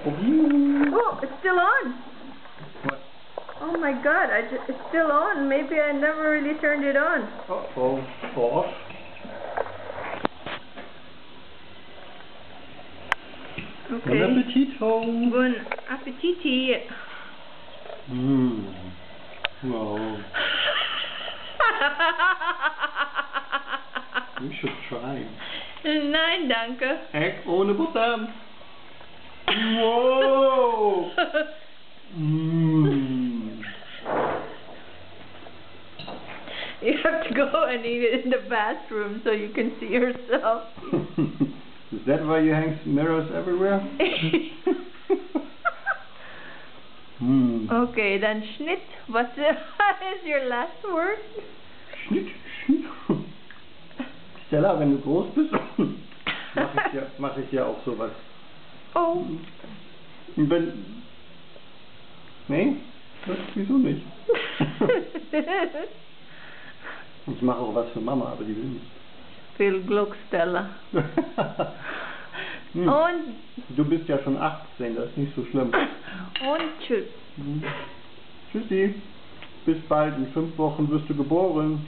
Probieren. Oh, it's still on. What? Oh my god, it's still on. Maybe I never really turned it on. Uh-oh. Off. Okay. Bon Appetito. Bon appetiti. Wow. You should try. Nein, danke. Egg ohne Butter. Wow. You have to go and eat it in the bathroom so you can see yourself. Is that why you hang mirrors everywhere? Okay, then Schnitt. What is your last word? Schnitt, Schnitt. Stella, wenn du groß bist, mach ich ja auch sowas. Oh. Und wenn... Nee? Wieso nicht? Ich mache auch was für Mama, aber die will nicht. Viel Glück, Stella. Und? Du bist ja schon 18, das ist nicht so schlimm. Und tschüss. Tschüssi. Bis bald, in 5 Wochen wirst du geboren.